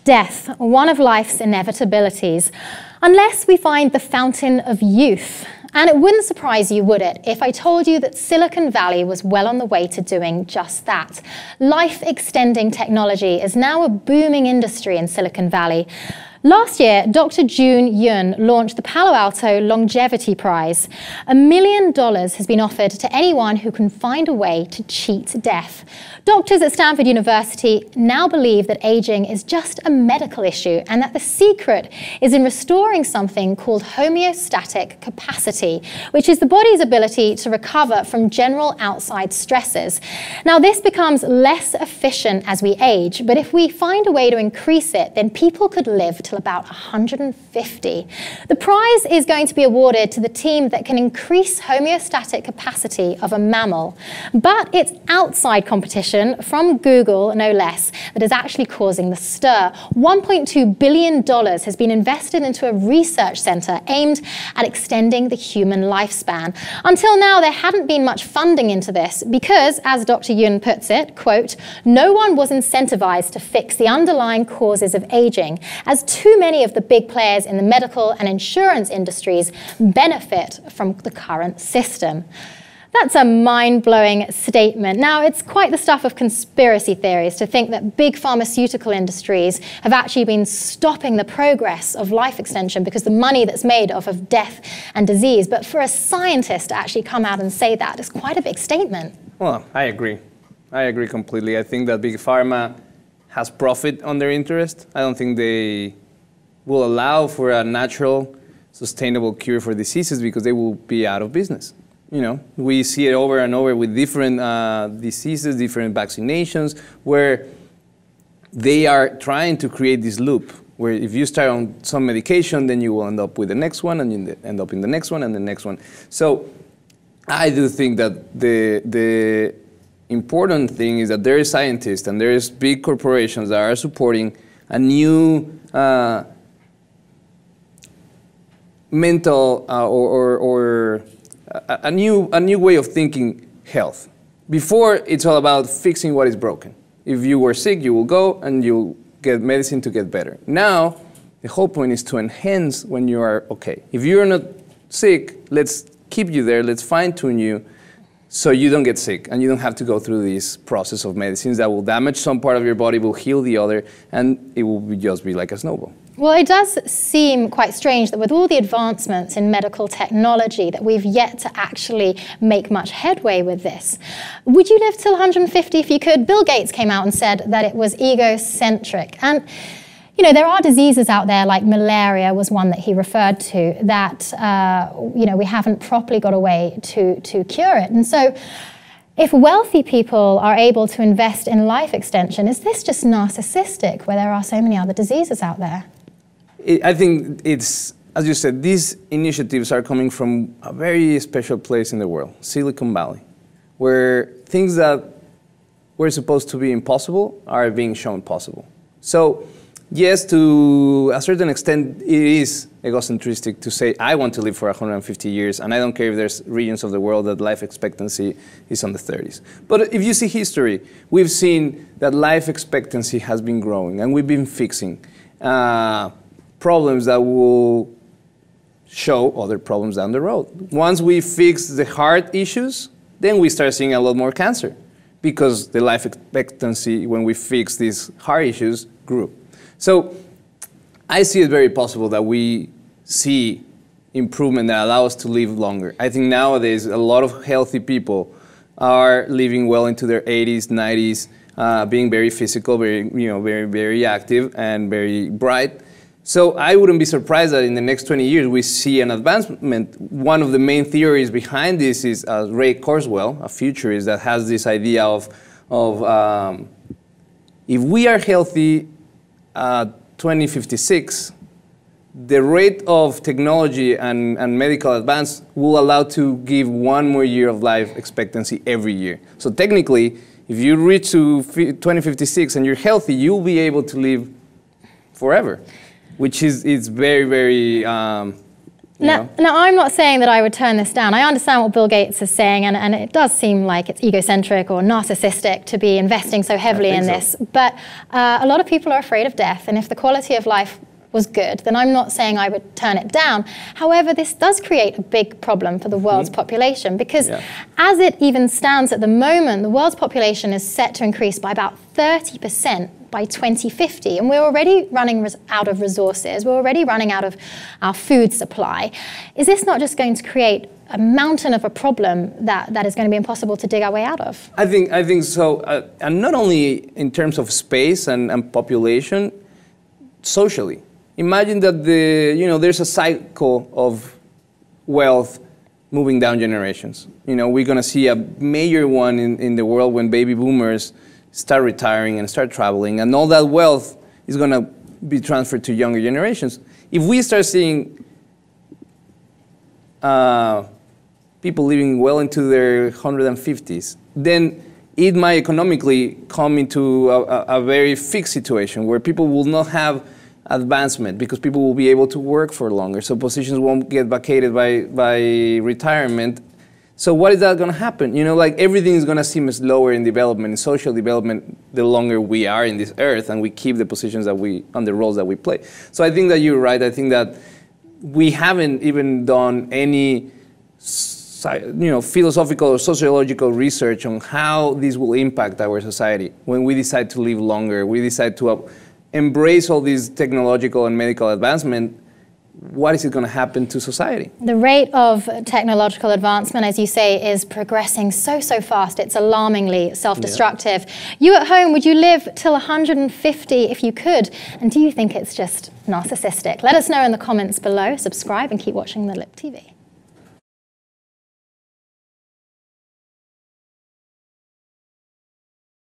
Death, one of life's inevitabilities, unless we find the fountain of youth. And it wouldn't surprise you, would it, if I told you that Silicon Valley was well on the way to doing just that. Life-extending technology is now a booming industry in Silicon Valley. Last year, Dr. Jun Yun launched the Palo Alto Longevity Prize. $1 million has been offered to anyone who can find a way to cheat death. Doctors at Stanford University now believe that aging is just a medical issue and that the secret is in restoring something called homeostatic capacity, which is the body's ability to recover from general outside stresses. Now, this becomes less efficient as we age, but if we find a way to increase it, then people could live till about 150. The prize is going to be awarded to the team that can increase homeostatic capacity of a mammal, but it's outside competition from Google, no less, that is actually causing the stir. $1.2 billion has been invested into a research center aimed at extending the human lifespan. Until now, there hadn't been much funding into this because, as Dr. Yun puts it, quote, no one was incentivized to fix the underlying causes of aging, as too many of the big players in the medical and insurance industries benefit from the current system. That's a mind-blowing statement. Now, it's quite the stuff of conspiracy theories to think that big pharmaceutical industries have actually been stopping the progress of life extension because the money that's made off of death and disease. But for a scientist to actually come out and say that is quite a big statement. Well, I agree. I agree completely. I think that big pharma has profit on their interest. I don't think they will allow for a natural, sustainable cure for diseases because they will be out of business. You know, we see it over and over with different diseases, different vaccinations, where they are trying to create this loop, where if you start on some medication, then you will end up with the next one, and you end up in the next one, and the next one. So I do think that the important thing is that there is scientists and there is big corporations that are supporting a new mental or a new way of thinking health. Before, it's all about fixing what is broken. If you were sick, you will go and you'll get medicine to get better. Now, the whole point is to enhance when you are okay. If you're not sick, let's keep you there, let's fine-tune you so you don't get sick and you don't have to go through this process of medicines that will damage some part of your body, will heal the other, and it will just be like a snowball. Well, it does seem quite strange that with all the advancements in medical technology that we've yet to actually make much headway with this. Would you live till 150 if you could? Bill Gates came out and said that it was egocentric. And, you know, there are diseases out there, like malaria was one that he referred to, that, you know, we haven't properly got a way to cure it. And so, if wealthy people are able to invest in life extension, is this just narcissistic where there are so many other diseases out there? I think it's, as you said, these initiatives are coming from a very special place in the world, Silicon Valley, where things that were supposed to be impossible are being shown possible. So, yes, to a certain extent, it is egocentristic to say, I want to live for 150 years, and I don't care if there's regions of the world that life expectancy is on the 30s. But if you see history, we've seen that life expectancy has been growing, and we've been fixing problems that will show other problems down the road. Once we fix the heart issues, then we start seeing a lot more cancer, because the life expectancy, when we fix these heart issues, grew. So I see it very possible that we see improvement that allows us to live longer. I think nowadays a lot of healthy people are living well into their 80s, 90s, being very physical, very active and very bright. So I wouldn't be surprised that in the next 20 years we see an advancement. One of the main theories behind this is Ray Kurzweil, a futurist, that has this idea of if we are healthy 2056, the rate of technology and medical advance will allow to give 1 more year of life expectancy every year. So technically, if you reach to 2056 and you're healthy, you'll be able to live forever, which is very, very Now, I'm not saying that I would turn this down. I understand what Bill Gates is saying, and it does seem like it's egocentric or narcissistic to be investing so heavily in this. But a lot of people are afraid of death, and if the quality of life was good, then I'm not saying I would turn it down. However, this does create a big problem for the world's population, because as it even stands at the moment, the world's population is set to increase by about 30% by 2050, and we're already running out of resources, we're already running out of our food supply. Is this not just going to create a mountain of a problem that is going to be impossible to dig our way out of? I think so, and not only in terms of space and population, socially. Imagine that there's a cycle of wealth moving down generations. We're going to see a major one in the world when baby boomers start retiring and start traveling, and all that wealth is going to be transferred to younger generations. If we start seeing people living well into their 150s, then it might economically come into a very fixed situation where people will not have advancement because people will be able to work for longer, so positions won't get vacated by retirement. So what is that going to happen? Like everything is going to seem slower in development, in social development, the longer we are in this earth and we keep the positions and the roles that we play. So I think that you're right. I think that we haven't even done any philosophical or sociological research on how this will impact our society when we decide to live longer, we decide to embrace all these technological and medical advancement. What is it going to happen to society? The rate of technological advancement, as you say, is progressing so fast. It's alarmingly self-destructive. You at home, would you live till 150 if you could? And do you think it's just narcissistic? Let us know in the comments below. Subscribe and keep watching The Lip TV.